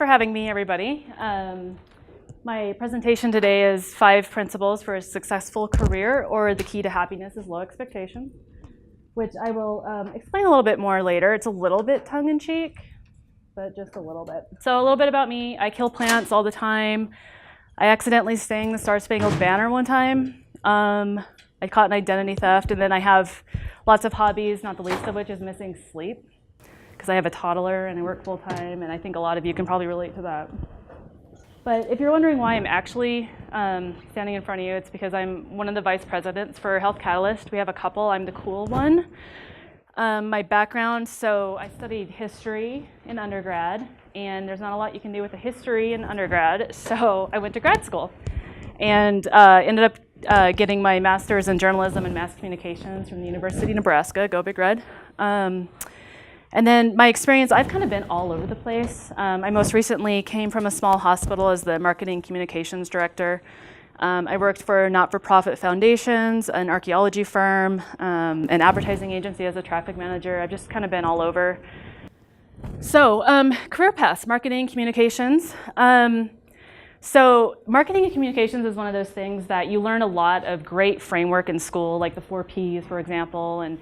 for having me, everybody. My presentation today is 5 principles for a successful career, or the key to happiness is low expectations, which I will explain a little bit more later. It's a little bit tongue-in-cheek, but just a little bit. So a little bit about me. I kill plants all the time. I accidentally sang the Star Spangled Banner one time. I caught an identity theft, and then I have lots of hobbies, not the least of which is missing sleep, because I have a toddler and I work full-time, and I think a lot of you can probably relate to that. But if you're wondering why I'm actually standing in front of you, it's because I'm one of the vice presidents for Health Catalyst. We have a couple. I'm the cool one. My background, so I studied history in undergrad, and there's not a lot you can do with a history in undergrad, so I went to grad school and ended up getting my master's in journalism and mass communications from the University of Nebraska, go Big Red. And then my experience, I've kind of been all over the place. I most recently came from a small hospital as the marketing communications director. I worked for not-for-profit foundations, an archaeology firm, an advertising agency as a traffic manager. I've just kind of been all over. So career paths, marketing, communications. So marketing and communications is one of those things that you learn a lot of great framework in school, like the 4 Ps, for example, and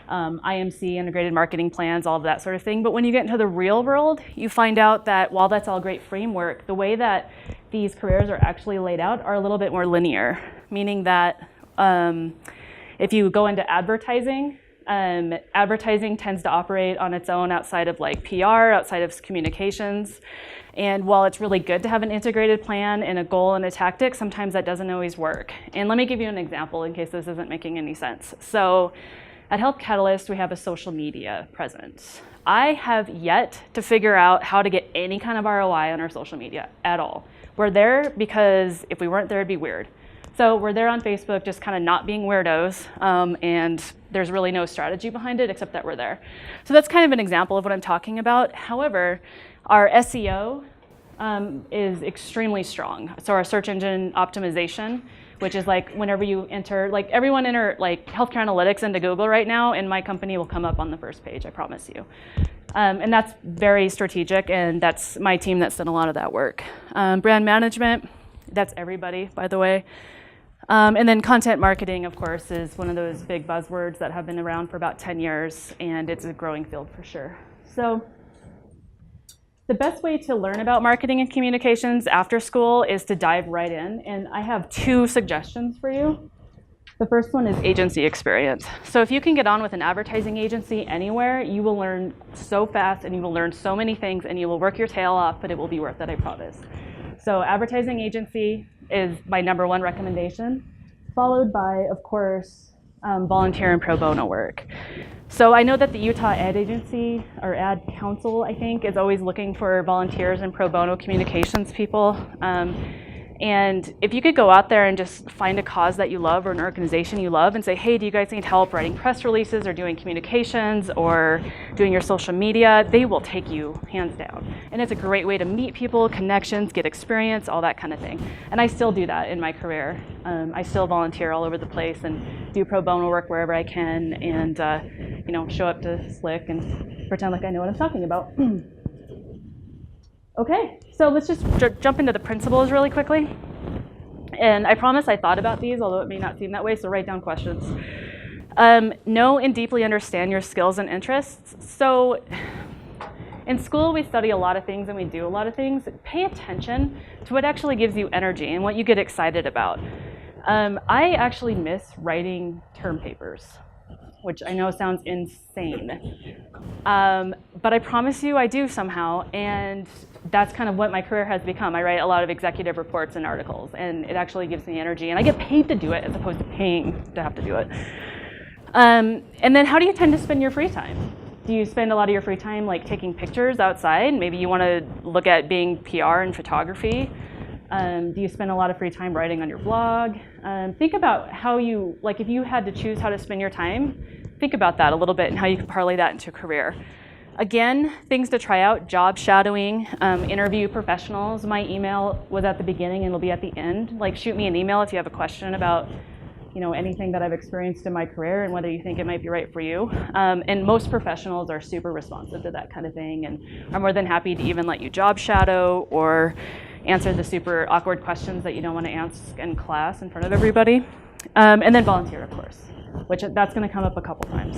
IMC, integrated marketing plans, all of that sort of thing. But when you get into the real world, you find out that while that's all great framework, the way that these careers are actually laid out are a little bit more linear, meaning that if you go into advertising, advertising tends to operate on its own outside of like PR, outside of communications. And while it's really good to have an integrated plan and a goal and a tactic, sometimes that doesn't always work. And let me give you an example in case this isn't making any sense. So at Health Catalyst, we have a social media presence. I have yet to figure out how to get any kind of ROI on our social media at all. We're there because if we weren't there, it'd be weird. So we're there on Facebook just kind of not being weirdos, and there's really no strategy behind it except that we're there. So that's kind of an example of what I'm talking about. However, our SEO is extremely strong. So our search engine optimization, which is like whenever you enter, like everyone enter like healthcare analytics into Google right now, and my company will come up on the first page, I promise you. And that's very strategic, and that's my team that's done a lot of that work. Brand management, that's everybody, by the way. And then content marketing, of course, is one of those big buzzwords that have been around for about 10 years, and it's a growing field for sure. So the best way to learn about marketing and communications after school is to dive right in, and I have 2 suggestions for you. The first one is agency experience. So if you can get on with an advertising agency anywhere, you will learn so fast, and you will learn so many things, and you will work your tail off, but it will be worth it, I promise. So advertising agency is my #1 recommendation, followed by, of course, volunteer and pro bono work. So I know that the Utah Ad Agency, or Ad Council, I think, is always looking for volunteers and pro bono communications people. And if you could go out there and just find a cause that you love or an organization you love and say, hey, do you guys need help writing press releases or doing communications or doing your social media, they will take you hands down. And it's a great way to meet people, connections, get experience, all that kind of thing. And I still do that in my career. I still volunteer all over the place and do pro bono work wherever I can, and show up to Slick and pretend like I know what I'm talking about. Okay, so let's just jump into the principles really quickly. And I promise I thought about these, although it may not seem that way, so write down questions. Know and deeply understand your skills and interests. So in school, we study a lot of things and we do a lot of things. Pay attention to what actually gives you energy and what you get excited about. I actually miss writing term papers, which I know sounds insane. But I promise you I do somehow, and that's kind of what my career has become. I write a lot of executive reports and articles, and it actually gives me energy, and I get paid to do it as opposed to paying to have to do it. And then how do you tend to spend your free time? Do you spend a lot of your free time like taking pictures outside? Maybe you want to look at being PR and photography. Do you spend a lot of free time writing on your blog? Think about how you, like if you had to choose how to spend your time, think about that a little bit and how you can parlay that into a career. Again, things to try out, job shadowing, interview professionals. My email was at the beginning and it'll be at the end. Like shoot me an email if you have a question about anything that I've experienced in my career and whether you think it might be right for you. And most professionals are super responsive to that kind of thing and are more than happy to even let you job shadow or answer the super awkward questions that you don't want to ask in class in front of everybody. And then volunteer, of course, which that's going to come up a couple times.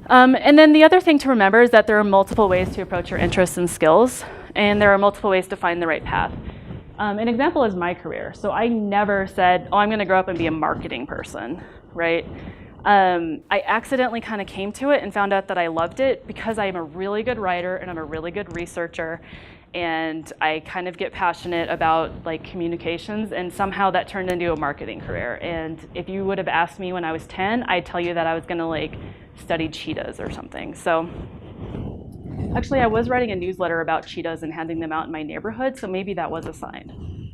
And then the other thing to remember is that there are multiple ways to approach your interests and skills, and there are multiple ways to find the right path. An example is my career. So I never said, I'm going to grow up and be a marketing person, right? I accidentally kind of came to it and found out that I loved it because I am a really good writer and I'm a really good researcher, and I kind of get passionate about communications, and somehow that turned into a marketing career. And if you would have asked me when I was 10, I'd tell you that I was going to study cheetahs or something. So actually, I was writing a newsletter about cheetahs and handing them out in my neighborhood, so maybe that was a sign.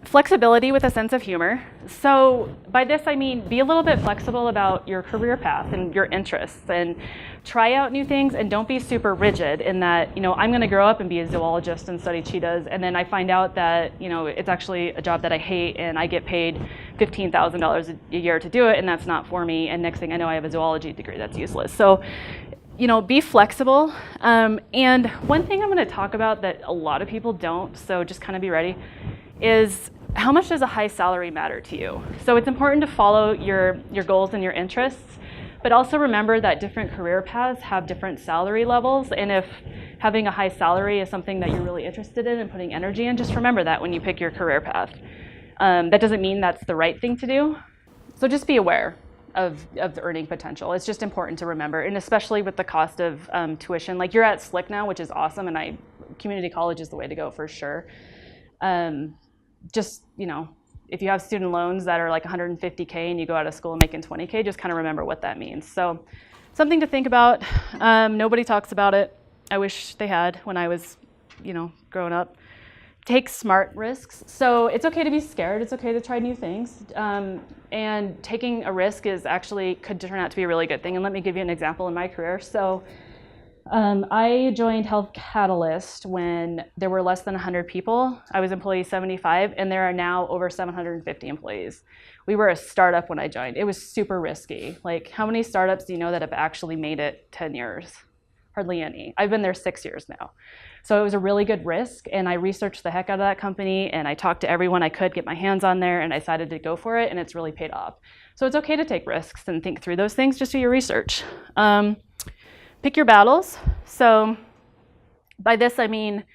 Flexibility with a sense of humor. So by this, I mean be a little bit flexible about your career path and your interests, and try out new things, and don't be super rigid in that, I'm going to grow up and be a zoologist and study cheetahs, and then I find out that, it's actually a job that I hate and I get paid $15,000 a year to do it, and that's not for me, and next thing I know I have a zoology degree that's useless. So, be flexible. And one thing I'm going to talk about that a lot of people don't, so just kind of be ready, is how much does a high salary matter to you? So it's important to follow your goals and your interests, but also remember that different career paths have different salary levels, and if having a high salary is something that you're really interested in and putting energy in, just remember that when you pick your career path. That doesn't mean that's the right thing to do, so just be aware of the earning potential. It's just important to remember, and especially with the cost of tuition. You're at Slick now, which is awesome, and community college is the way to go for sure. Just, if you have student loans that are $150K and you go out of school making $20K, just kind of remember what that means. So something to think about. Nobody talks about it. I wish they had when I was, growing up. Take smart risks. So it's okay to be scared. It's okay to try new things. And taking a risk could turn out to be a really good thing. And let me give you an example in my career. So I joined Health Catalyst when there were less than 100 people. I was employee 75, and there are now over 750 employees. We were a startup when I joined. It was super risky. How many startups do you know that have actually made it 10 years? Hardly any. I've been there 6 years now. So it was a really good risk, and I researched the heck out of that company, and I talked to everyone I could get my hands on there, and I decided to go for it, and it's really paid off. So it's okay to take risks and think through those things. Just do your research. Pick your battles. So by this, I mean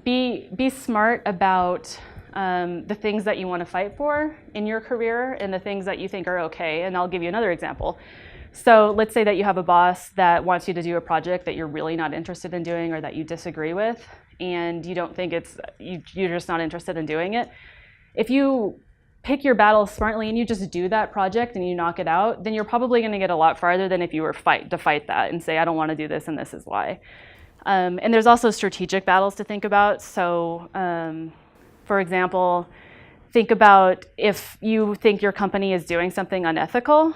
be smart about the things that you want to fight for in your career and the things that you think are okay. And I'll give you another example. So let's say that you have a boss that wants you to do a project that you're really not interested in doing or that you disagree with, and you don't think you're just not interested in doing it. If you pick your battles smartly and you just do that project and you knock it out, then you're probably going to get a lot farther than if you were to fight that and say, I don't want to do this and this is why. And there's also strategic battles to think about. So for example, think about if you think your company is doing something unethical,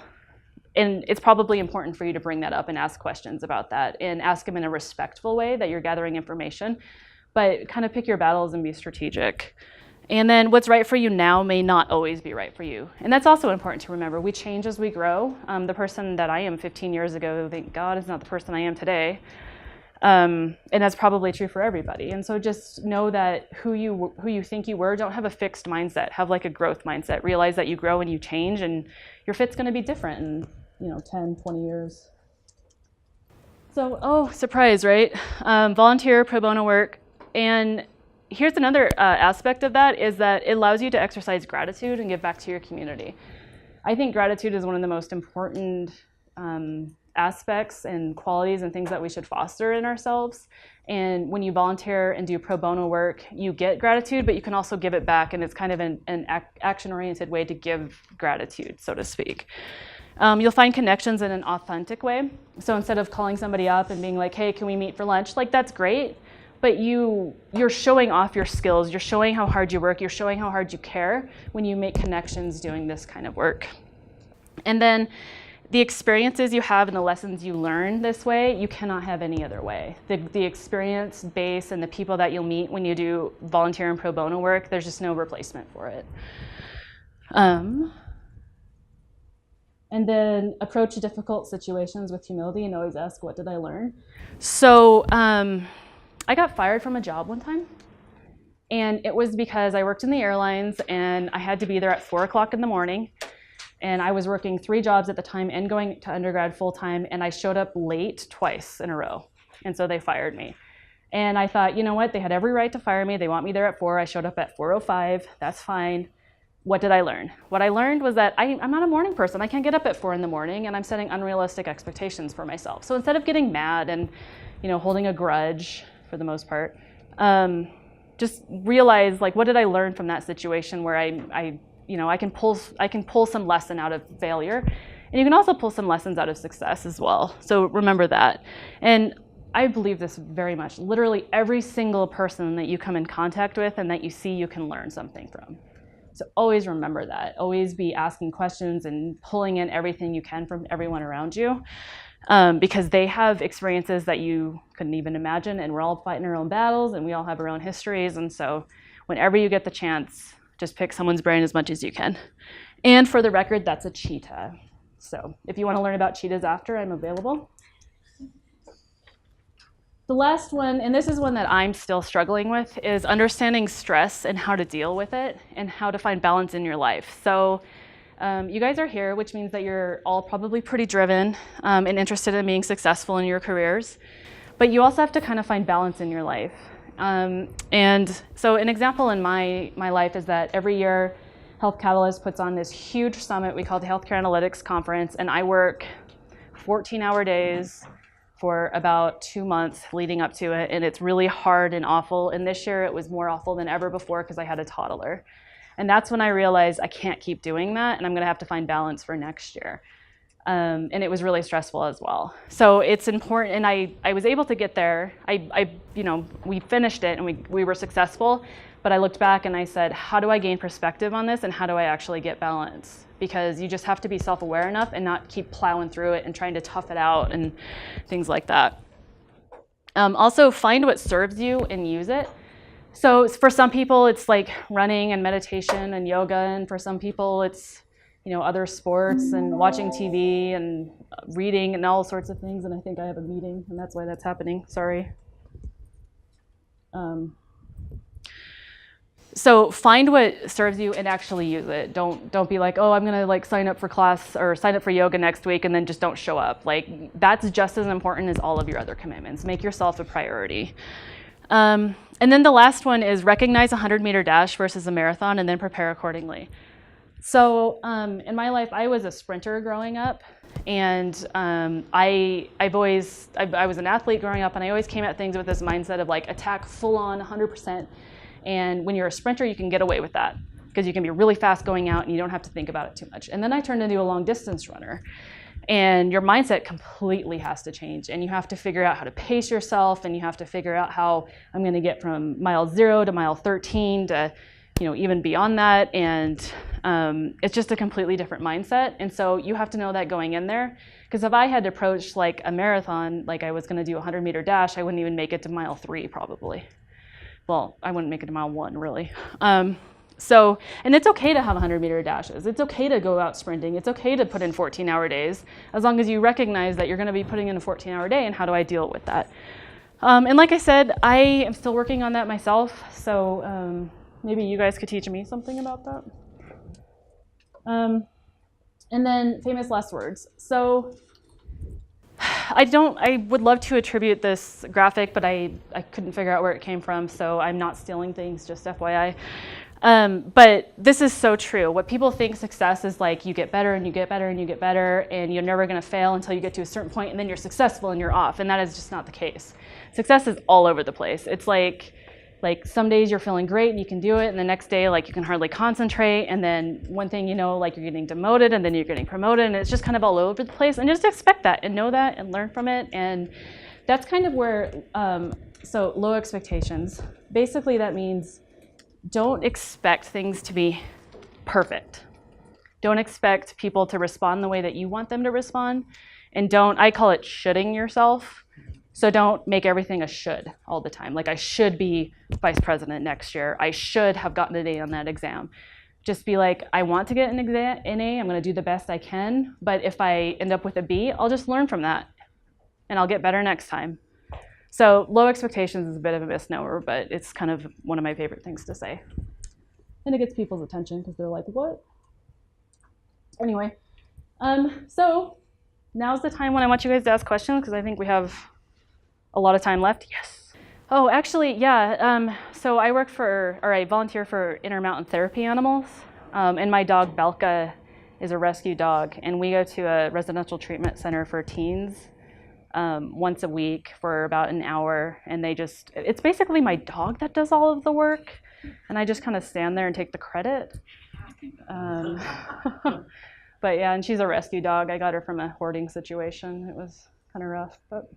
and it's probably important for you to bring that up and ask questions about that, and ask them in a respectful way that you're gathering information, but kind of pick your battles and be strategic. And then what's right for you now may not always be right for you. And that's also important to remember. We change as we grow. The person that I am 15 years ago, thank God, is not the person I am today. And that's probably true for everybody. And so just know that who you think you were, don't have a fixed mindset. Have a growth mindset. Realize that you grow and you change, and your fit's going to be different in 10, 20 years. So, surprise, right? Volunteer, pro bono work. And here's another aspect of that, is that it allows you to exercise gratitude and give back to your community. I think gratitude is one of the most important aspects and qualities and things that we should foster in ourselves. And when you volunteer and do pro bono work, you get gratitude, but you can also give it back, and it's kind of an action-oriented way to give gratitude, so to speak. You'll find connections in an authentic way. So instead of calling somebody up and being like, hey, can we meet for lunch? That's great, but you're showing off your skills. You're showing how hard you work. You're showing how hard you care when you make connections doing this kind of work. And then the experiences you have and the lessons you learn this way, you cannot have any other way. The experience base and the people that you'll meet when you do volunteer and pro bono work, there's just no replacement for it. And then approach difficult situations with humility and always ask, what did I learn? So I got fired from a job one time. And it was because I worked in the airlines and I had to be there at 4 o'clock in the morning. And I was working 3 jobs at the time and going to undergrad full time. And I showed up late twice in a row. And so they fired me. And I thought, you know what? They had every right to fire me. They want me there at 4. I showed up at 4:05. That's fine. What did I learn? What I learned was that I'm not a morning person. I can't get up at 4 in the morning, and I'm setting unrealistic expectations for myself. So instead of getting mad and, holding a grudge for the most part, just realize, like, what did I learn from that situation where I can pull some lesson out of failure, and you can also pull some lessons out of success as well. So remember that. And I believe this very much. Literally every single person that you come in contact with and that you see, you can learn something from. So always remember that. Always be asking questions and pulling in everything you can from everyone around you, because they have experiences that you couldn't even imagine, and we're all fighting our own battles and we all have our own histories. And so whenever you get the chance, just pick someone's brain as much as you can. And for the record, that's a cheetah. So if you want to learn about cheetahs after, I'm available. The last one, and this is one that I'm still struggling with, is understanding stress and how to deal with it and how to find balance in your life. So you guys are here, which means that you're all probably pretty driven and interested in being successful in your careers. But you also have to kind of find balance in your life. And so an example in my life is that every year Health Catalyst puts on this huge summit we call the Healthcare Analytics Conference, and I work 14-hour days for about 2 months leading up to it, and it's really hard and awful. And this year it was more awful than ever before because I had a toddler. And that's when I realized I can't keep doing that, and I'm gonna have to find balance for next year. And it was really stressful as well. So it's important, and I was able to get there. We finished it and we were successful, but I looked back and I said, how do I gain perspective on this and how do I actually get balance? Because you just have to be self-aware enough and not keep plowing through it and trying to tough it out and things like that. Also, find what serves you and use it. So for some people, it's like running and meditation and yoga, and for some people, it's other sports and watching TV and reading and all sorts of things. And I think I have a meeting, and that's why that's happening. Sorry. So find what serves you and actually use it. Don't be like, oh, I'm gonna sign up for class or sign up for yoga next week and then just don't show up. That's just as important as all of your other commitments. Make yourself a priority. And then the last one is recognize a 100-meter dash versus a marathon and then prepare accordingly. So in my life, I was a sprinter growing up, and I was an athlete growing up, and I always came at things with this mindset of attack full on 100%. And when you're a sprinter, you can get away with that because you can be really fast going out and you don't have to think about it too much. And then I turned into a long distance runner, and your mindset completely has to change, and you have to figure out how to pace yourself, and you have to figure out how I'm going to get from mile 0 to mile 13 to even beyond that. And it's just a completely different mindset. And so you have to know that going in there, because if I had to approach a marathon like I was going to do a 100-meter dash, I wouldn't even make it to mile 3 probably. Well, I wouldn't make it to mile 1 really. And it's okay to have 100-meter dashes. It's okay to go out sprinting. It's okay to put in 14-hour days, as long as you recognize that you're going to be putting in a 14-hour day, and how do I deal with that? And like I said, I am still working on that myself. So maybe you guys could teach me something about that. And then famous last words. So I would love to attribute this graphic, but I couldn't figure out where it came from, so I'm not stealing things, just FYI. But this is so true. What people think success is you get better and you get better and you get better, and you're never going to fail until you get to a certain point, and then you're successful and you're off, and that is just not the case. Success is all over the place. It's like some days you're feeling great and you can do it, and the next day you can hardly concentrate, and then one thing you're getting demoted, and then you're getting promoted, and it's just kind of all over the place. And just expect that and know that and learn from it. And that's kind of where so low expectations. Basically that means don't expect things to be perfect. Don't expect people to respond the way that you want them to respond. And don't, I call it shoulding yourself. So don't make everything a should all the time. Like, I should be vice president next year. I should have gotten an A on that exam. Just be like, I want to get an A. I'm going to do the best I can. But if I end up with a B, I'll just learn from that. And I'll get better next time. So low expectations is a bit of a misnomer, but it's kind of one of my favorite things to say. And it gets people's attention because they're like, what? Anyway, so now's the time when I want you guys to ask questions, because I think we have a lot of time left. Yes. Oh, actually, yeah. So I volunteer for Intermountain Therapy Animals. And my dog, Belka, is a rescue dog. And we go to a residential treatment center for teens once a week for about an hour. And it's basically my dog that does all of the work. And I just kind of stand there and take the credit. But yeah, and she's a rescue dog. I got her from a hoarding situation. It was kind of rough, but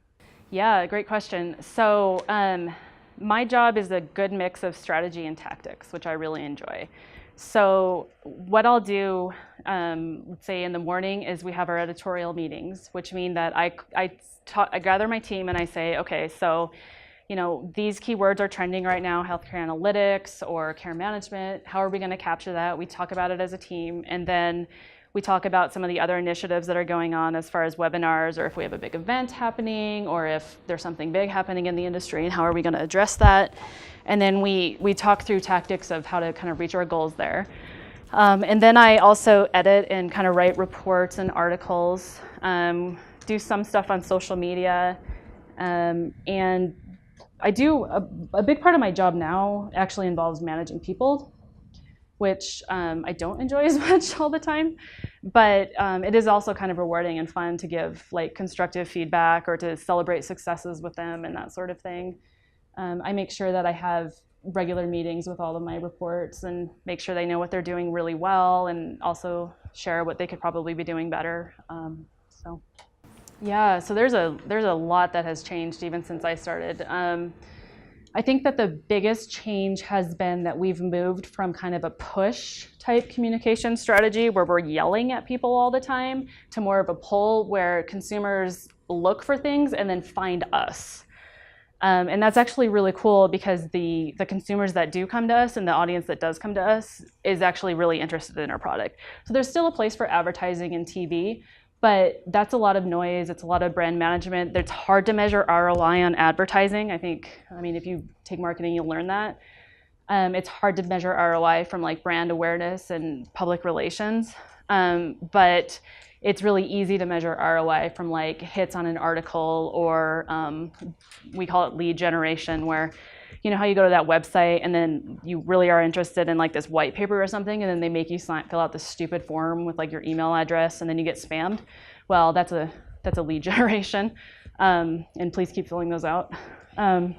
yeah, great question. So my job is a good mix of strategy and tactics, which I really enjoy. So what I'll do, let's say in the morning, is we have our editorial meetings, which mean that I gather my team and I say, okay, so these keywords are trending right now, healthcare analytics or care management. How are we going to capture that? We talk about it as a team, and then we talk about some of the other initiatives that are going on as far as webinars, or if we have a big event happening, or if there's something big happening in the industry, and how are we going to address that? And then we talk through tactics of how to kind of reach our goals there. And then I also edit and kind of write reports and articles, do some stuff on social media, and I do a big part of my job now actually involves managing people, which I don't enjoy as much all the time, but it is also kind of rewarding and fun to give like constructive feedback or to celebrate successes with them and that sort of thing. I make sure that I have regular meetings with all of my reports and make sure they know what they're doing really well, and also share what they could probably be doing better. Yeah, so there's a lot that has changed even since I started. I think that the biggest change has been that we've moved from kind of a push type communication strategy where we're yelling at people all the time to more of a pull where consumers look for things and then find us. And that's actually really cool because the consumers that do come to us and the audience that does come to us is actually really interested in our product. So there's still a place for advertising and TV, but that's a lot of noise. It's a lot of brand management. It's hard to measure ROI on advertising. I mean, if you take marketing, you'll learn that. It's hard to measure ROI from like brand awareness and public relations. But it's really easy to measure ROI from like hits on an article or we call it lead generation, where you know how you go to that website and then you really are interested in like this white paper or something, and then they make you fill out this stupid form with like your email address, and then you get spammed. Well, that's a lead generation, and please keep filling those out. And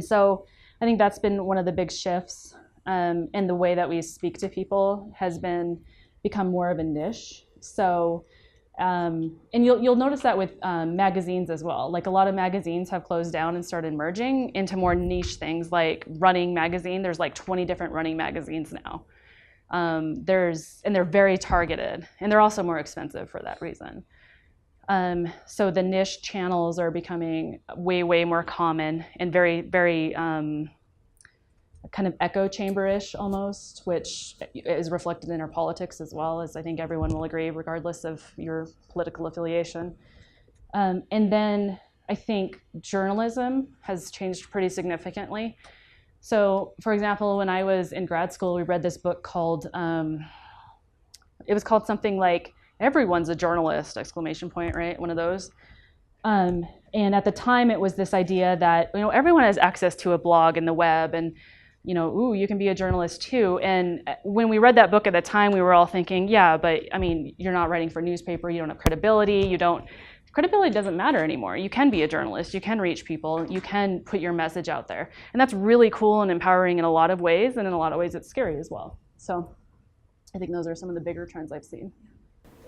so I think that's been one of the big shifts, and the way that we speak to people has become more of a niche. So. And you'll notice that with magazines as well. Like a lot of magazines have closed down and started merging into more niche things like running magazine. There's like 20 different running magazines now. And they're very targeted, and they're also more expensive for that reason. So the niche channels are becoming way, way more common and very, very kind of echo chamber-ish almost, which is reflected in our politics as well, as I think everyone will agree, regardless of your political affiliation. And then I think journalism has changed pretty significantly. So for example, when I was in grad school, we read this book called, it was called something like, Everyone's a Journalist, ! Right? One of those. And at the time it was this idea that, everyone has access to a blog and the web, and you can be a journalist too. And when we read that book at the time, we were all thinking, yeah, but I mean, you're not writing for a newspaper, you don't have credibility, credibility doesn't matter anymore. You can be a journalist, you can reach people, you can put your message out there. And that's really cool and empowering in a lot of ways, and in a lot of ways it's scary as well. So I think those are some of the bigger trends I've seen.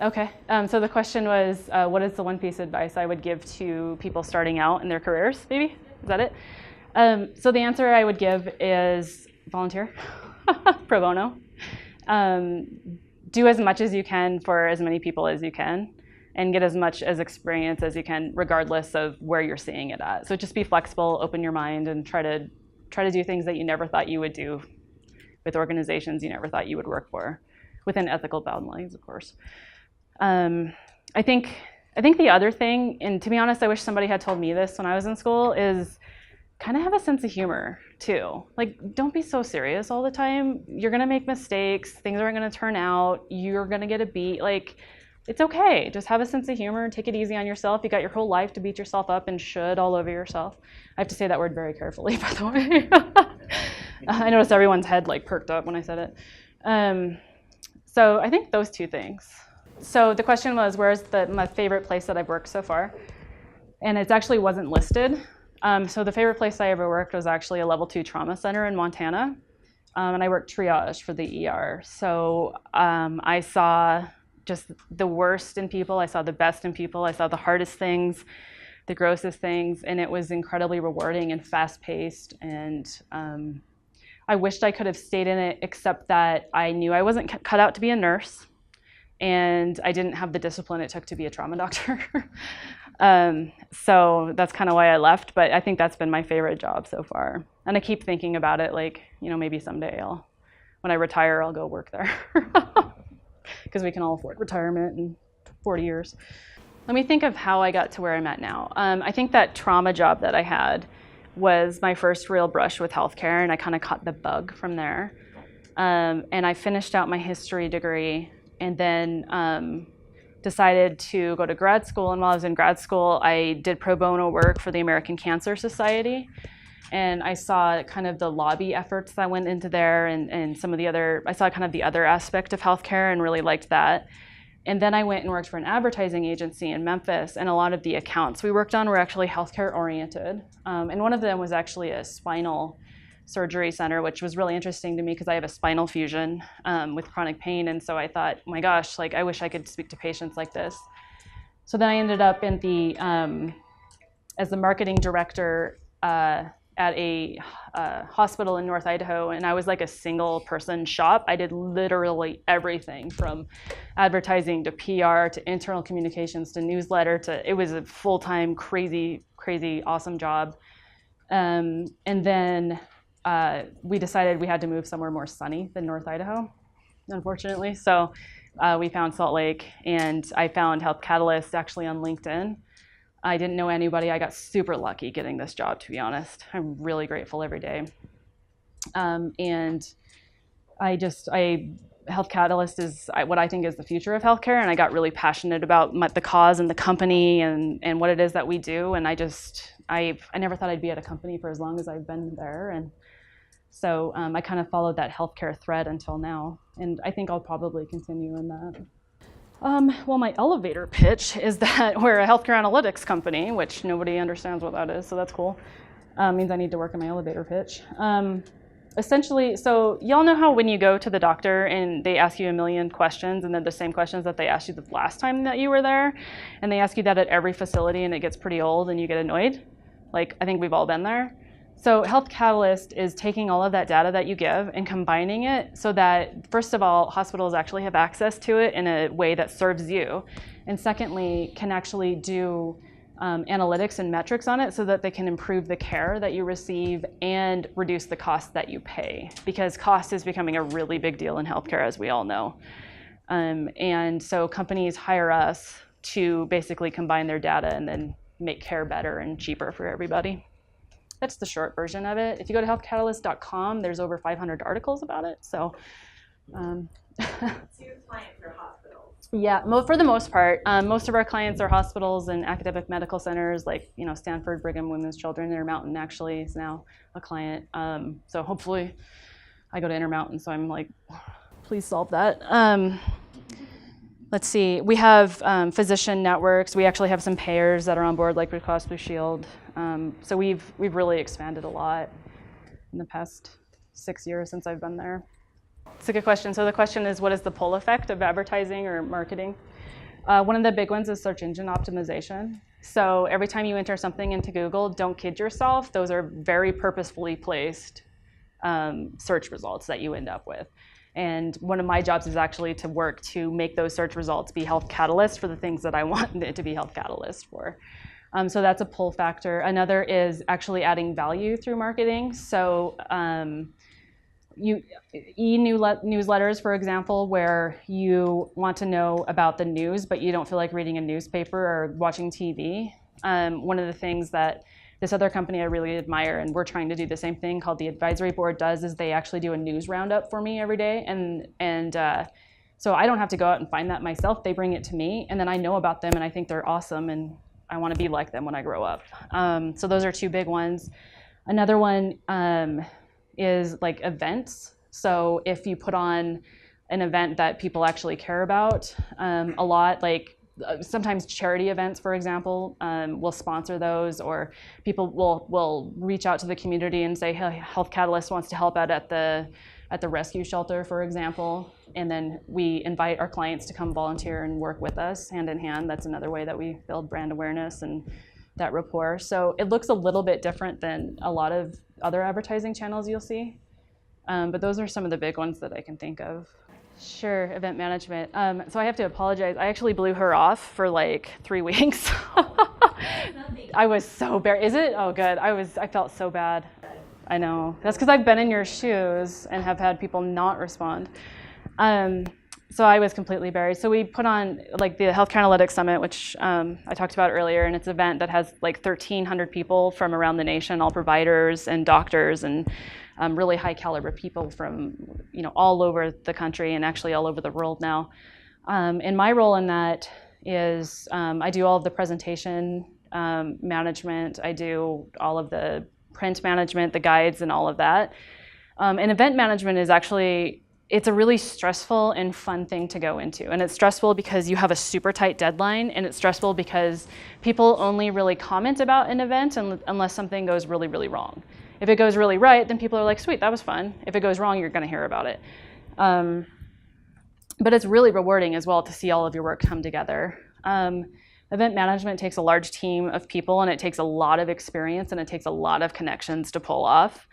Okay, so the question was, what is the one piece of advice I would give to people starting out in their careers, maybe? Is that it? So the answer I would give is volunteer, pro bono. do as much as you can for as many people as you can, and get as much as experience as you can, regardless of where you're seeing it at. So just be flexible, open your mind, and try to do things that you never thought you would do with organizations you never thought you would work for, within ethical boundaries, of course. I think the other thing, and to be honest, I wish somebody had told me this when I was in school, is kind of have a sense of humor too. Like, don't be so serious all the time. You're gonna make mistakes, things aren't gonna turn out, you're gonna get a B. Like, it's okay, just have a sense of humor, take it easy on yourself. You got your whole life to beat yourself up and should all over yourself. I have to say that word very carefully, by the way. I noticed everyone's head like perked up when I said it. So I think those two things. So the question was, where's my favorite place that I've worked so far? And it actually wasn't listed. So the favorite place I ever worked was actually a level 2 trauma center in Montana. And I worked triage for the ER. So I saw just the worst in people. I saw the best in people. I saw the hardest things, the grossest things. And it was incredibly rewarding and fast-paced. And I wished I could have stayed in it, except that I knew I wasn't cut out to be a nurse. And I didn't have the discipline it took to be a trauma doctor. So that's kind of why I left, but I think that's been my favorite job so far. And I keep thinking about it, like, maybe someday when I retire, I'll go work there. Because we can all afford retirement in 40 years. Let me think of how I got to where I'm at now. I think that trauma job that I had was my first real brush with healthcare, and I kind of caught the bug from there. And I finished out my history degree, and then decided to go to grad school. And while I was in grad school, I did pro bono work for the American Cancer Society. And I saw kind of the lobby efforts that went into there, and some of the other, I saw kind of the other aspect of healthcare and really liked that. And then I went and worked for an advertising agency in Memphis, and a lot of the accounts we worked on were actually healthcare oriented. And one of them was actually a spinal surgery center, which was really interesting to me because I have a spinal fusion with chronic pain. And so I thought, oh my gosh, like, I wish I could speak to patients like this. So then I ended up in as the marketing director at a hospital in North Idaho, and I was like a single person shop. I did literally everything from advertising to PR to internal communications to newsletter it was a full-time, crazy, awesome job. And then we decided we had to move somewhere more sunny than North Idaho, unfortunately. So we found Salt Lake, and I found Health Catalyst actually on LinkedIn. I didn't know anybody. I got super lucky getting this job, to be honest. I'm really grateful every day. And Health Catalyst is what I think is the future of healthcare, and I got really passionate about the cause and the company and what it is that we do. And I never thought I'd be at a company for as long as I've been there. And so I kind of followed that healthcare thread until now, and I think I'll probably continue in that. Well, my elevator pitch is that we're a healthcare analytics company, which nobody understands what that is, so that's cool. Means I need to work on my elevator pitch. Essentially, so y'all know how when you go to the doctor and they ask you a million questions, and then the same questions that they asked you the last time that you were there, and they ask you that at every facility, and it gets pretty old and you get annoyed? Like, I think we've all been there. So Health Catalyst is taking all of that data that you give and combining it so that, first of all, hospitals actually have access to it in a way that serves you. And secondly, can actually do analytics and metrics on it so that they can improve the care that you receive and reduce the cost that you pay. Because cost is becoming a really big deal in healthcare, as we all know. And so companies hire us to basically combine their data and then make care better and cheaper for everybody. That's the short version of it. If you go to healthcatalyst.com, there's over 500 articles about it. So, So your clients are hospitals? Yeah, for the most part. Most of our clients are hospitals and academic medical centers, like Stanford, Brigham, Women's Children. Intermountain actually is now a client. So hopefully, I go to Intermountain. So I'm like, please solve that. Let's see. We have physician networks. We actually have some payers that are on board, like Blue Cross Blue Shield. So we've really expanded a lot in the past 6 years since I've been there. It's a good question. So the question is, what is the pull effect of advertising or marketing? One of the big ones is search engine optimization. So every time you enter something into Google, don't kid yourself. Those are very purposefully placed search results that you end up with. And one of my jobs is actually to work to make those search results be health catalysts for the things that I want it to be health catalysts for. So that's a pull factor. Another is actually adding value through marketing. So newsletters, for example, where you want to know about the news, but you don't feel like reading a newspaper or watching TV. One of the things that this other company I really admire, and we're trying to do the same thing, called the advisory board, does is they actually do a news roundup for me every day. And so I don't have to go out and find that myself. They bring it to me, and then I know about them, and I think they're awesome, and I want to be like them when I grow up. So those are two big ones. Another one is like events. So if you put on an event that people actually care about a lot, like sometimes charity events, for example, will sponsor those, or people will reach out to the community and say, hey, Health Catalyst wants to help out at the rescue shelter, for example. And then we invite our clients to come volunteer and work with us hand in hand. That's another way that we build brand awareness and that rapport. So it looks a little bit different than a lot of other advertising channels you'll see. But those are some of the big ones that I can think of. Sure, event management. So I have to apologize. I actually blew her off for like 3 weeks. I was so bad. Is it? Oh, good. I felt so bad. I know. That's because I've been in your shoes and have had people not respond. So I was completely buried. So we put on like the Healthcare Analytics Summit, which I talked about earlier, and it's an event that has like 1,300 people from around the nation, all providers and doctors and really high caliber people from all over the country and actually all over the world now. And my role in that is I do all of the presentation management. I do all of the print management, the guides, and all of that. And event management is actually, it's a really stressful and fun thing to go into. And it's stressful because you have a super tight deadline, and it's stressful because people only really comment about an event unless something goes really, really wrong. If it goes really right, then people are like, sweet, that was fun. If it goes wrong, you're gonna hear about it. But it's really rewarding as well to see all of your work come together. Event management takes a large team of people, and it takes a lot of experience, and it takes a lot of connections to pull off.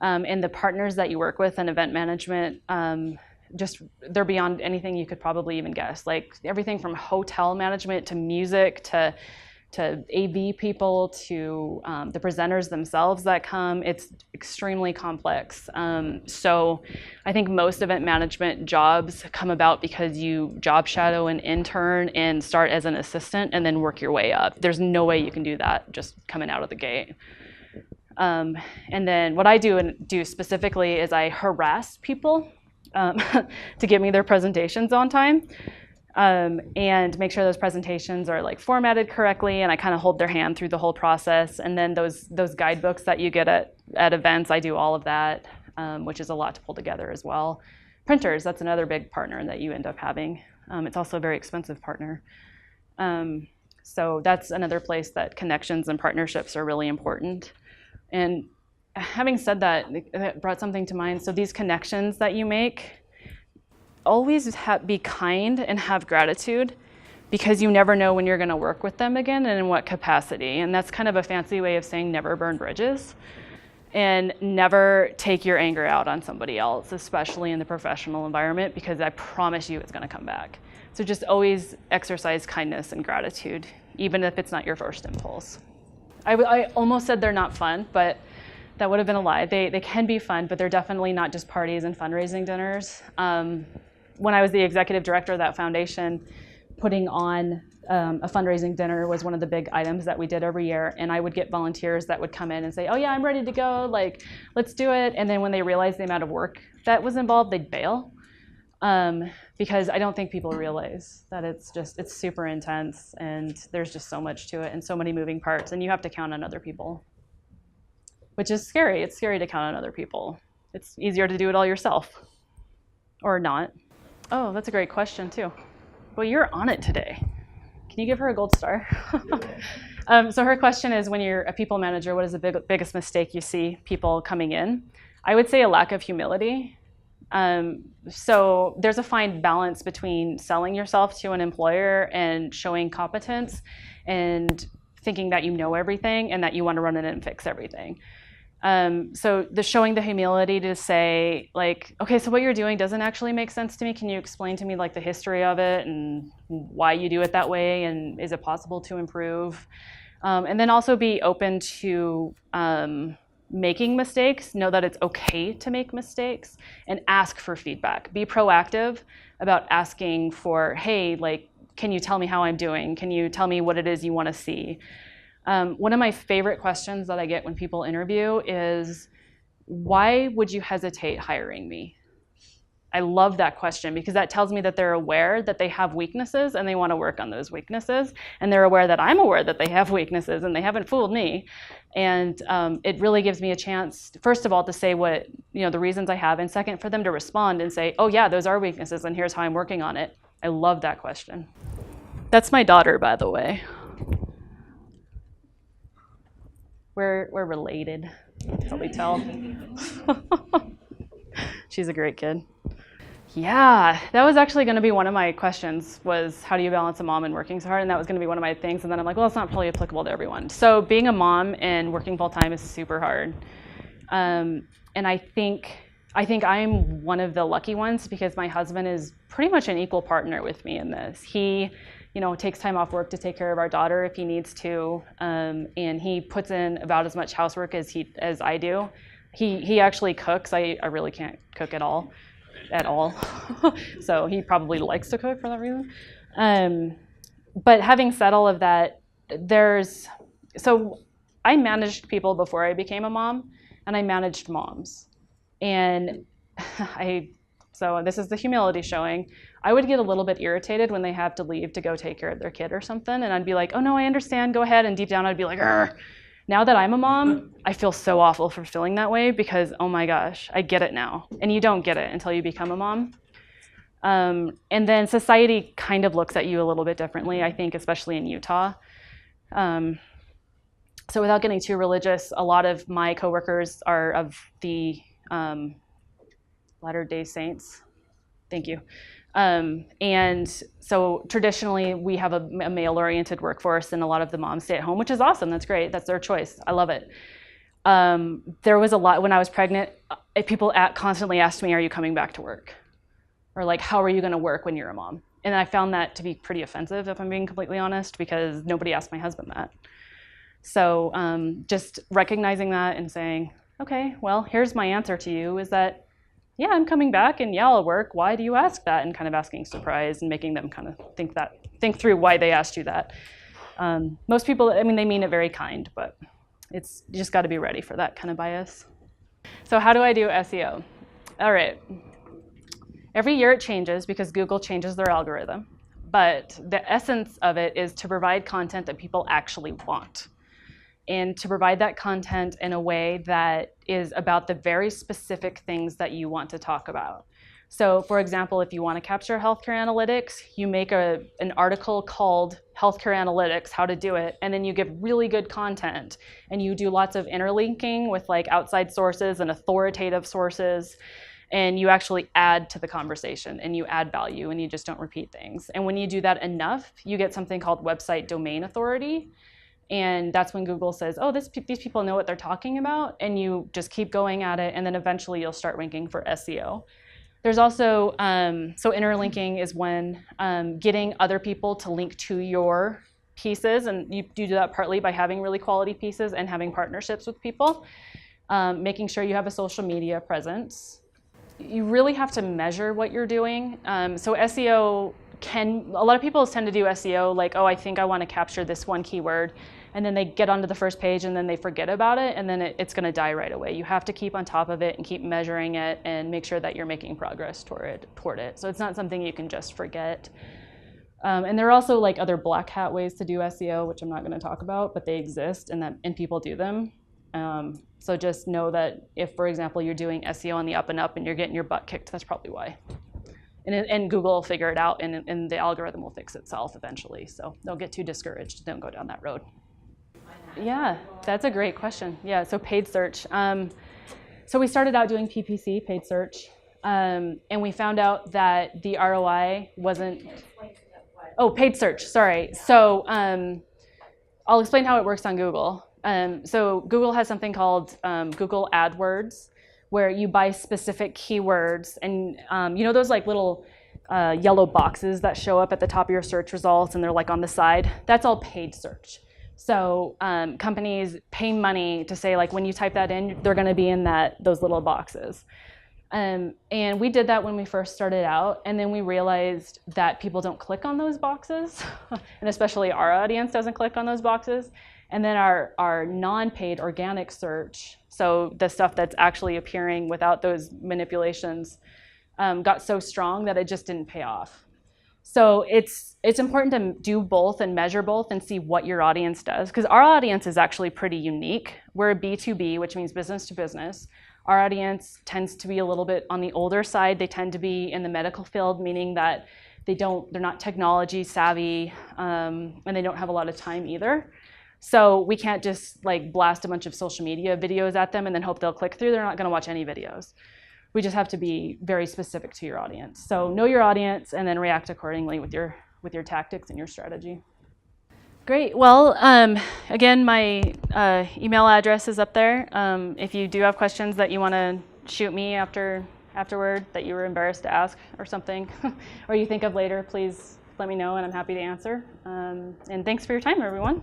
And the partners that you work with in event management, they're beyond anything you could probably even guess. Like everything from hotel management to music to AV people to the presenters themselves that come. It's extremely complex. So I think most event management jobs come about because you job shadow an intern and start as an assistant and then work your way up. There's no way you can do that just coming out of the gate. And then what I do specifically is I harass people to get me their presentations on time. And make sure those presentations are like formatted correctly, and I kind of hold their hand through the whole process. And then those guidebooks that you get at events, I do all of that, which is a lot to pull together as well. Printers, that's another big partner that you end up having. It's also a very expensive partner. So that's another place that connections and partnerships are really important. And having said that, it brought something to mind. So these connections that you make, always be kind and have gratitude, because you never know when you're going to work with them again and in what capacity. And that's kind of a fancy way of saying never burn bridges, and never take your anger out on somebody else, especially in the professional environment, because I promise you it's going to come back. So just always exercise kindness and gratitude, even if it's not your first impulse. I almost said they're not fun, but that would have been a lie. They can be fun, but they're definitely not just parties and fundraising dinners. When I was the executive director of that foundation, putting on a fundraising dinner was one of the big items that we did every year. And I would get volunteers that would come in and say, oh yeah, I'm ready to go, like, let's do it. And then when they realized the amount of work that was involved, they'd bail. Because I don't think people realize that it's super intense, and there's just so much to it and so many moving parts, and you have to count on other people, which is scary. It's scary to count on other people. It's easier to do it all yourself, or not. Oh, that's a great question too. Well, you're on it today. Can you give her a gold star? So her question is, when you're a people manager, what is the biggest mistake you see people coming in? I would say a lack of humility. So there's a fine balance between selling yourself to an employer and showing competence and thinking that you know everything and that you want to run in and fix everything. So showing the humility to say, like, okay, so what you're doing doesn't actually make sense to me. Can you explain to me like the history of it and why you do it that way, and is it possible to improve? And then also be open to making mistakes, know that it's okay to make mistakes, and ask for feedback. Be proactive about asking for, hey, like, can you tell me how I'm doing? Can you tell me what it is you want to see? One of my favorite questions that I get when people interview is, why would you hesitate hiring me? I love that question because that tells me that they're aware that they have weaknesses and they want to work on those weaknesses. And they're aware that I'm aware that they have weaknesses and they haven't fooled me. And it really gives me a chance, first of all, to say what, the reasons I have, and second, for them to respond and say, oh yeah, those are weaknesses and here's how I'm working on it. I love that question. That's my daughter, by the way. We're related, probably tell. She's a great kid. Yeah, that was actually going to be one of my questions, was how do you balance a mom and working so hard? And that was going to be one of my things. And then I'm like, well, it's not probably applicable to everyone. So being a mom and working full time is super hard. And I think I'm one of the lucky ones because my husband is pretty much an equal partner with me in this. He takes time off work to take care of our daughter if he needs to, and he puts in about as much housework as I do. He actually cooks. I really can't cook at all. So he probably likes to cook for that reason. But having said all of that, so I managed people before I became a mom, and I managed moms. And so this is the humility showing. I would get a little bit irritated when they have to leave to go take care of their kid or something. And I'd be like, oh no, I understand, go ahead. And deep down I'd be like, Argh. Now that I'm a mom, I feel so awful for feeling that way because, oh my gosh, I get it now. And you don't get it until you become a mom. And then society kind of looks at you a little bit differently, I think, especially in Utah. So without getting too religious, a lot of my coworkers are of the Latter-day Saints. Thank you. And so traditionally we have a male-oriented workforce, and a lot of the moms stay at home, which is awesome. That's great. That's their choice. I love it. There was a lot when I was pregnant. People constantly asked me, "Are you coming back to work?" Or like, "How are you going to work when you're a mom?" And I found that to be pretty offensive, if I'm being completely honest, because nobody asked my husband that. So just recognizing that and saying, "Okay, well, here's my answer to you: is that." Yeah, I'm coming back, and yeah, I'll work. Why do you ask that? And kind of asking surprise and making them kind of think through why they asked you that. Most people, they mean it very kind, but you just got to be ready for that kind of bias. So how do I do SEO? All right. Every year it changes because Google changes their algorithm, but the essence of it is to provide content that people actually want, and to provide that content in a way that is about the very specific things that you want to talk about. So for example, if you want to capture healthcare analytics, you make an article called Healthcare Analytics, How to Do It, and then you give really good content, and you do lots of interlinking with like outside sources and authoritative sources, and you actually add to the conversation and you add value and you just don't repeat things. And when you do that enough, you get something called website domain authority. And that's when Google says, oh, these people know what they're talking about, and you just keep going at it, and then eventually you'll start ranking for SEO. There's also, so interlinking is when getting other people to link to your pieces, and you do that partly by having really quality pieces and having partnerships with people, making sure you have a social media presence. You really have to measure what you're doing. So SEO a lot of people tend to do SEO like, oh, I think I want to capture this one keyword, and then they get onto the first page and then they forget about it, and then it's going to die right away. You have to keep on top of it and keep measuring it and make sure that you're making progress toward it. So it's not something you can just forget. And there are also like other black hat ways to do SEO, which I'm not going to talk about, but they exist, and people do them. So just know that if, for example, you're doing SEO on the up and up and you're getting your butt kicked, that's probably why. And Google will figure it out, and the algorithm will fix itself eventually. So don't get too discouraged. Don't go down that road. Yeah, that's a great question. Yeah, so paid search. So we started out doing PPC, paid search, and we found out that the ROI wasn't. Oh, paid search. Sorry. So I'll explain how it works on Google. So Google has something called Google AdWords, where you buy specific keywords, and you know those like little yellow boxes that show up at the top of your search results, and they're like on the side? That's all paid search. So companies pay money to say, like, when you type that in, they're going to be in those little boxes. And we did that when we first started out, and then we realized that people don't click on those boxes, and especially our audience doesn't click on those boxes. And then our non-paid organic search, so the stuff that's actually appearing without those manipulations, got so strong that it just didn't pay off. So it's important to do both and measure both and see what your audience does, because our audience is actually pretty unique. We're a B2B, which means business to business. Our audience tends to be a little bit on the older side. They tend to be in the medical field, meaning that they're not technology savvy, and they don't have a lot of time either. So we can't just like blast a bunch of social media videos at them and then hope they'll click through. They're not going to watch any videos. We just have to be very specific to your audience. So know your audience and then react accordingly with your tactics and your strategy. Great. Well, again, my email address is up there. If you do have questions that you want to shoot me afterward that you were embarrassed to ask or something, or you think of later, please let me know and I'm happy to answer. And thanks for your time, everyone.